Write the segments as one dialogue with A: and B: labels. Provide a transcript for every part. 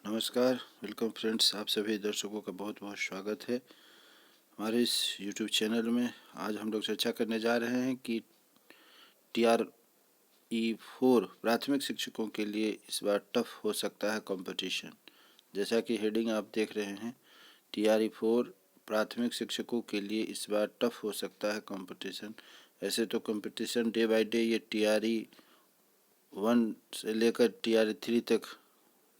A: नमस्कार, welcome friends. आप सभी दर्शकों का बहुत बहुत स्वागत है हमारे इस यूट्यूब चैनल में। आज हम लोग चर्चा करने जा रहे हैं कि TRE4 प्राथमिक शिक्षकों के लिए इस बार टफ हो सकता है कंपटीशन। जैसा कि हेडिंग आप देख रहे हैं, TRE4 प्राथमिक शिक्षकों के लिए इस बार टफ हो सकता है कंपटीशन। ऐसे तो कंपटीशन डे बाय डे ये TRE1 से लेकर TRE3 तक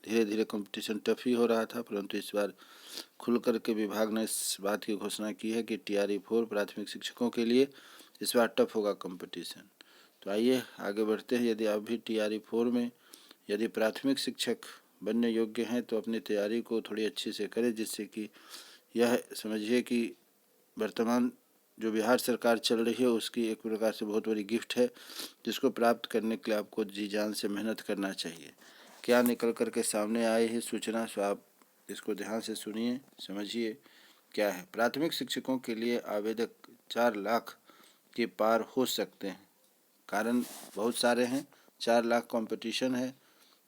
A: धीरे धीरे कंपटीशन टफ ही हो रहा था, परंतु इस बार खुल कर के विभाग ने इस बात की घोषणा की है कि TRE4 प्राथमिक शिक्षकों के लिए इस बार टफ होगा कंपटीशन। तो आइए आगे बढ़ते हैं। यदि आप भी TRE4 में यदि प्राथमिक शिक्षक बनने योग्य हैं तो अपनी तैयारी को थोड़ी अच्छे से करें, जिससे कि यह समझिए कि वर्तमान जो बिहार सरकार चल रही है उसकी एक प्रकार से बहुत बड़ी गिफ्ट है, जिसको प्राप्त करने के लिए आपको जी जान से मेहनत करना चाहिए। क्या निकल कर के सामने आई है सूचना, सो आप इसको ध्यान से सुनिए, समझिए क्या है। प्राथमिक शिक्षकों के लिए आवेदक 4 लाख के पार हो सकते हैं। कारण बहुत सारे हैं। 4 लाख कंपटीशन है,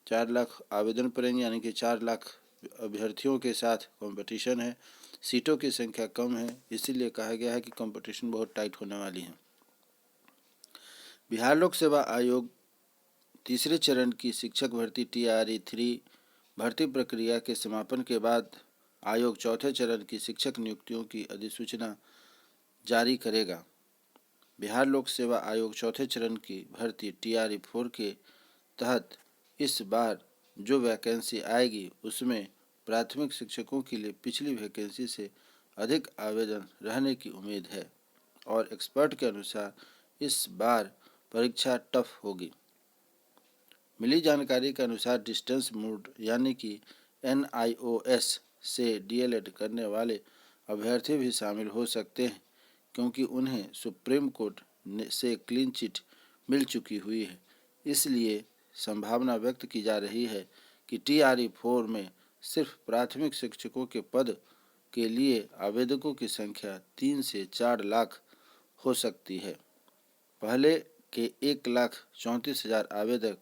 A: 4 लाख आवेदन पड़ेंगे, यानी कि 4 लाख अभ्यर्थियों के साथ कंपटीशन है। सीटों की संख्या कम है, इसीलिए कहा गया है कि कंपटीशन बहुत टाइट होने वाली है। बिहार लोक सेवा आयोग तीसरे चरण की शिक्षक भर्ती TRE3 भर्ती प्रक्रिया के समापन के बाद आयोग चौथे चरण की शिक्षक नियुक्तियों की अधिसूचना जारी करेगा। बिहार लोक सेवा आयोग चौथे चरण की भर्ती TRE4 के तहत इस बार जो वैकेंसी आएगी उसमें प्राथमिक शिक्षकों के लिए पिछली वैकेंसी से अधिक आवेदन रहने की उम्मीद है और एक्सपर्ट के अनुसार इस बार परीक्षा टफ होगी। मिली जानकारी के अनुसार डिस्टेंस मोड यानी कि NIOS से DLED करने वाले अभ्यर्थी भी शामिल हो सकते हैं, क्योंकि उन्हें सुप्रीम कोर्ट से क्लीन चिट मिल चुकी हुई है। इसलिए संभावना व्यक्त की जा रही है कि TRE4 में सिर्फ प्राथमिक शिक्षकों के पद के लिए आवेदकों की संख्या 3 से 4 लाख हो सकती है। पहले के 1,34,000 आवेदक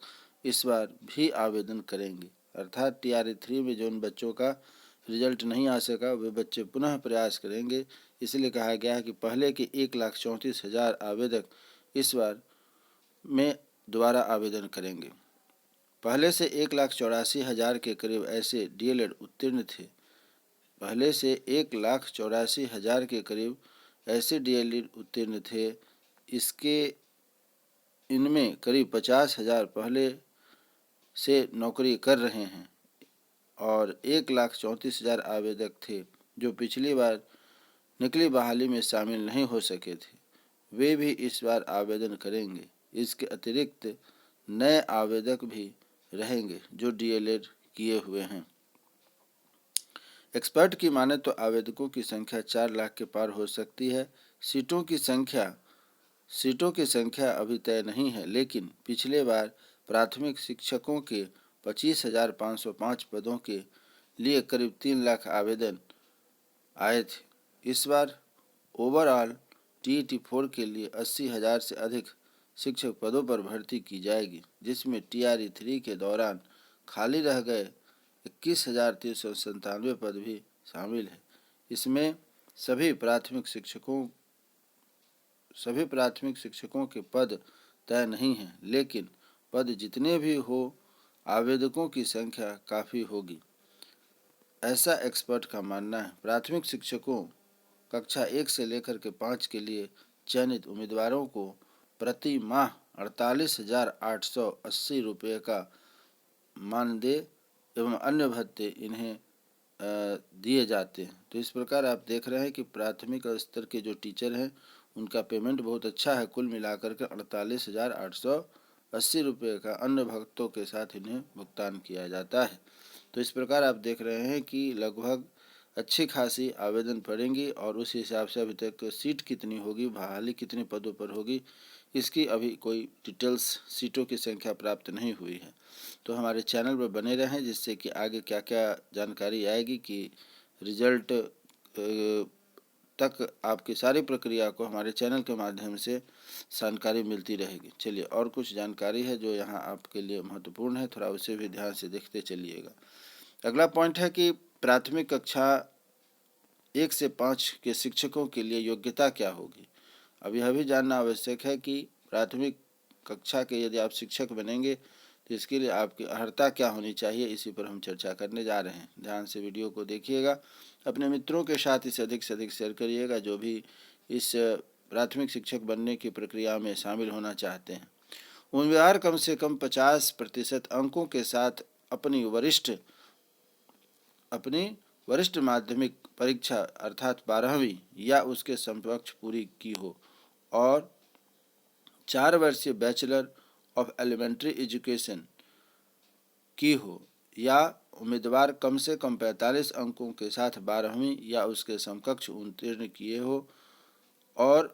A: इस बार भी आवेदन करेंगे, अर्थात TRE3 में जो उन बच्चों का रिजल्ट नहीं आ सका वे बच्चे पुनः प्रयास करेंगे। इसलिए कहा गया है कि पहले के 1,34,000 आवेदक इस बार में दोबारा आवेदन करेंगे। पहले से 1,84,000 के करीब ऐसे DLED उत्तीर्ण थे। पहले से 1,84,000 के करीब ऐसे DLED उत्तीर्ण थे। इनमें करीब 50,000 पहले से नौकरी कर रहे हैं और 1,34,000 आवेदक थे जो पिछली बार निकली बहाली में शामिल नहीं हो सके थे। वे भी इस बार आवेदन करेंगे। इसके अतिरिक्त नए आवेदक भी रहेंगे जो DLED किए हुए हैं। एक्सपर्ट की माने तो आवेदकों की संख्या 4 लाख के पार हो सकती है। सीटों की संख्या अभी तय नहीं है, लेकिन पिछले बार प्राथमिक शिक्षकों के 25,505 पदों के लिए करीब 3 लाख आवेदन आए थे। इस बार ओवरऑल TRE4 के लिए 80,000 से अधिक शिक्षक पदों पर भर्ती की जाएगी, जिसमें TRE3 के दौरान खाली रह गए 21,397 पद भी शामिल हैं। इसमें सभी प्राथमिक शिक्षकों के पद तय नहीं हैं, लेकिन पद जितने भी हो आवेदकों की संख्या काफ़ी होगी, ऐसा एक्सपर्ट का मानना है। प्राथमिक शिक्षकों कक्षा 1 से लेकर के 5 के लिए चयनित उम्मीदवारों को प्रति माह 48,880 रुपये का मानदेय एवं अन्य भत्ते इन्हें दिए जाते हैं। तो इस प्रकार आप देख रहे हैं कि प्राथमिक स्तर के जो टीचर हैं उनका पेमेंट बहुत अच्छा है। कुल मिलाकर के 48,880 रुपये का अन्य भत्तों के साथ इन्हें भुगतान किया जाता है। तो इस प्रकार आप देख रहे हैं कि लगभग अच्छी खासी आवेदन पड़ेंगी और उस हिसाब से अभी तक सीट कितनी होगी, बहाली कितने पदों पर होगी, इसकी अभी कोई डिटेल्स सीटों की संख्या प्राप्त नहीं हुई है। तो हमारे चैनल पर बने रहें, जिससे कि आगे क्या क्या जानकारी आएगी कि रिजल्ट तक आपकी सारी प्रक्रिया को हमारे चैनल के माध्यम से जानकारी मिलती रहेगी। चलिए, और कुछ जानकारी है जो यहाँ आपके लिए महत्वपूर्ण है, थोड़ा उसे भी ध्यान से देखते चलिएगा। अगला पॉइंट है कि प्राथमिक कक्षा 1 से 5 के शिक्षकों के लिए योग्यता क्या होगी। अब यह भी जानना आवश्यक है कि प्राथमिक कक्षा के यदि आप शिक्षक बनेंगे तो इसके लिए आपकी अर्हता क्या होनी चाहिए, इसी पर हम चर्चा करने जा रहे हैं। ध्यान से वीडियो को देखिएगा, अपने मित्रों के साथ इसे अधिक से अधिक शेयर करिएगा जो भी इस प्राथमिक शिक्षक बनने की प्रक्रिया में शामिल होना चाहते हैं। उम्मीदवार कम से कम 50% अंकों के साथ अपनी वरिष्ठ माध्यमिक परीक्षा अर्थात 12वीं या उसके समकक्ष पूरी की हो और 4 वर्षीय बैचलर ऑफ एलिमेंट्री एजुकेशन की हो, या उम्मीदवार कम से कम 45 अंकों के साथ 12वीं या उसके समकक्ष उत्तीर्ण किए हो और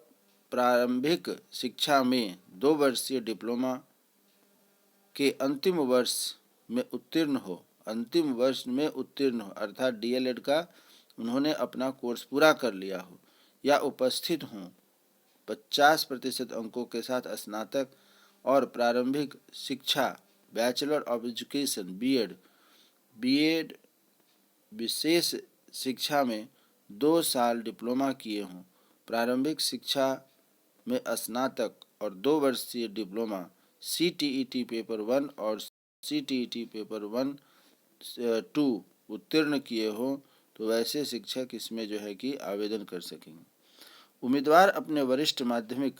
A: प्रारंभिक शिक्षा में 2 वर्षीय डिप्लोमा के अंतिम वर्ष में उत्तीर्ण हो अर्थात डीएलएड का उन्होंने अपना कोर्स पूरा कर लिया हो या उपस्थित हों 50% अंकों के साथ स्नातक और प्रारंभिक शिक्षा बैचलर ऑफ एजुकेशन बीएड विशेष शिक्षा में 2 साल डिप्लोमा किए हों, प्रारंभिक शिक्षा में स्नातक और 2 वर्षीय डिप्लोमा सीटीईटी पेपर 1 और सीटीईटी पेपर 1-2 उत्तीर्ण किए हो तो वैसे शिक्षक इसमें जो है कि आवेदन कर सकेंगे। उम्मीदवार अपने वरिष्ठ माध्यमिक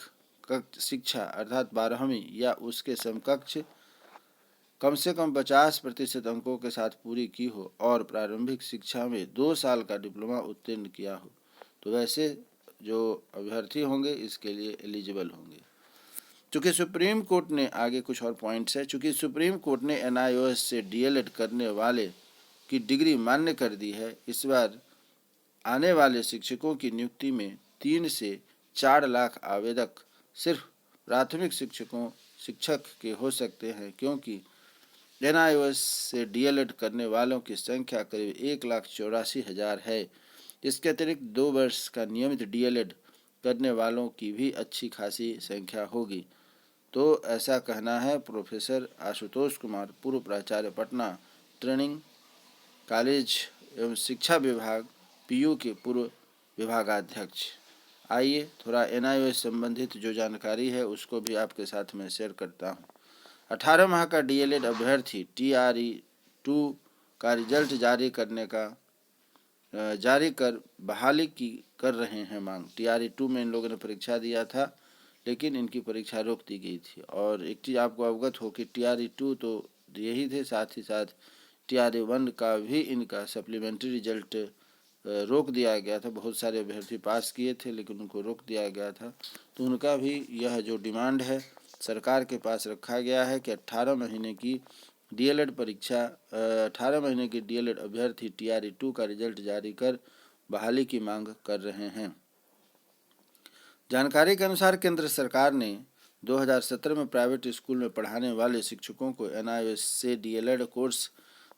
A: शिक्षा अर्थात 12वीं या उसके समकक्ष कम से कम 50% अंकों के साथ पूरी की हो और प्रारंभिक शिक्षा में 2 साल का डिप्लोमा उत्तीर्ण किया हो तो वैसे जो अभ्यर्थी होंगे इसके लिए एलिजिबल होंगे। चूँकि सुप्रीम कोर्ट ने आगे कुछ और पॉइंट्स है, चूँकि सुप्रीम कोर्ट ने एनआईओएस से डीएलएड करने वाले की डिग्री मान्य कर दी है, इस बार आने वाले शिक्षकों की नियुक्ति में 3 से 4 लाख आवेदक सिर्फ प्राथमिक शिक्षक के हो सकते हैं, क्योंकि एनआईओएस से डीएलएड करने वालों की संख्या करीब 1,84,000 है। इसके अतिरिक्त 2 वर्ष का नियमित डीएलएड करने वालों की भी अच्छी खासी संख्या होगी। तो ऐसा कहना है प्रोफेसर आशुतोष कुमार, पूर्व प्राचार्य पटना ट्रेनिंग कॉलेज एवं शिक्षा विभाग पीयू के पूर्व विभागाध्यक्ष। आइए थोड़ा एनआईओएस संबंधित जो जानकारी है उसको भी आपके साथ में शेयर करता हूँ। 18 माह का डीएलएड अभ्यर्थी TRE-2 का रिजल्ट जारी कर बहाली की कर रहे हैं मांग। TRE-2 में इन लोगों ने परीक्षा दिया था लेकिन इनकी परीक्षा रोक दी गई थी। और एक चीज़ आपको अवगत हो कि TRE-2 तो यही थे, साथ ही साथ TRE-1 का भी इनका सप्लीमेंट्री रिजल्ट रोक दिया गया था। बहुत सारे अभ्यर्थी पास किए थे लेकिन उनको रोक दिया गया था, तो उनका भी यह जो डिमांड है सरकार के पास रखा गया है कि 18 महीने की डीएलएड अभ्यर्थी TRE-2 का रिजल्ट जारी कर बहाली की मांग कर रहे हैं। जानकारी के अनुसार केंद्र सरकार ने 2017 में प्राइवेट स्कूल में पढ़ाने वाले शिक्षकों को एनआईओएस से डीएलएड कोर्स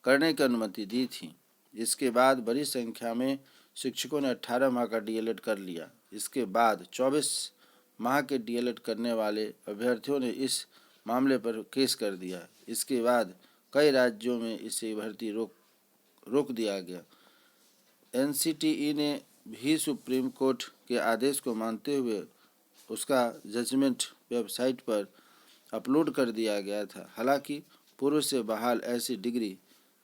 A: करने की अनुमति दी थी। इसके बाद बड़ी संख्या में शिक्षकों ने 18 माह का डीएलएड कर लिया। इसके बाद 24 माह के डीएलएड करने वाले अभ्यर्थियों ने इस मामले पर केस कर दिया। इसके बाद कई राज्यों में इसे भर्ती रोक दिया गया। एनसीटीई ने भी सुप्रीम कोर्ट के आदेश को मानते हुए उसका जजमेंट वेबसाइट पर अपलोड कर दिया गया था। हालांकि पूर्व से बहाल ऐसी डिग्री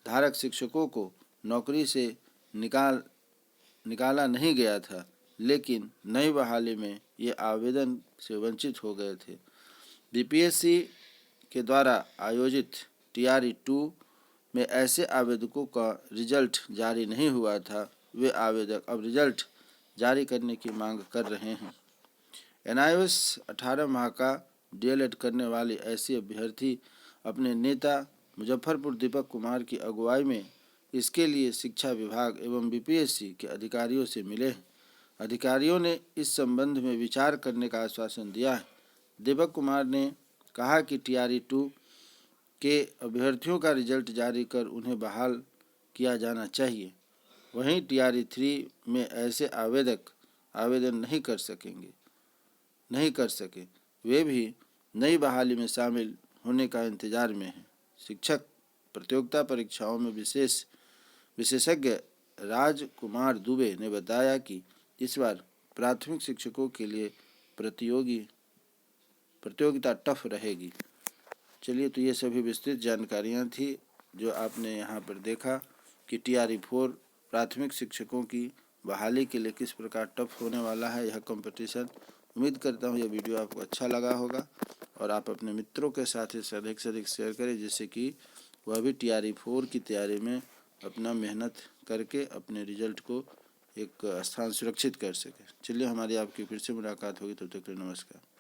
A: धारक शिक्षकों को नौकरी से निकाला नहीं गया था, लेकिन नई बहाली में ये आवेदन से वंचित हो गए थे। बीपीएससी के द्वारा आयोजित TRE-2 में ऐसे आवेदकों का रिजल्ट जारी नहीं हुआ था। वे आवेदक अब रिजल्ट जारी करने की मांग कर रहे हैं। एनआईओएस 18 माह का डीएलएड करने वाले ऐसे अभ्यर्थी अपने नेता मुजफ्फरपुर दीपक कुमार की अगुवाई में इसके लिए शिक्षा विभाग एवं बीपीएससी के अधिकारियों से मिले हैं। अधिकारियों ने इस संबंध में विचार करने का आश्वासन दिया है। दीपक कुमार ने कहा कि TRE-2 के अभ्यर्थियों का रिजल्ट जारी कर उन्हें बहाल किया जाना चाहिए। वहीं TRE-3 में ऐसे आवेदक आवेदन नहीं कर सके, वे भी नई बहाली में शामिल होने का इंतजार में हैं। शिक्षक प्रतियोगिता परीक्षाओं में विशेष विशेषज्ञ राजकुमार दुबे ने बताया कि इस बार प्राथमिक शिक्षकों के लिए प्रतियोगिता टफ रहेगी। चलिए, तो ये सभी विस्तृत जानकारियाँ थी जो आपने यहाँ पर देखा कि TRE-4 प्राथमिक शिक्षकों की बहाली के लिए किस प्रकार टफ होने वाला है यह कंपटीशन। उम्मीद करता हूँ यह वीडियो आपको अच्छा लगा होगा और आप अपने मित्रों के साथ इसे अधिक से अधिक शेयर करें, जिससे कि वह भी TRE-4 की तैयारी में अपना मेहनत करके अपने रिजल्ट को एक स्थान सुरक्षित कर सके। चलिए, हमारी आपकी फिर से मुलाकात होगी, तब तक के लिए नमस्कार।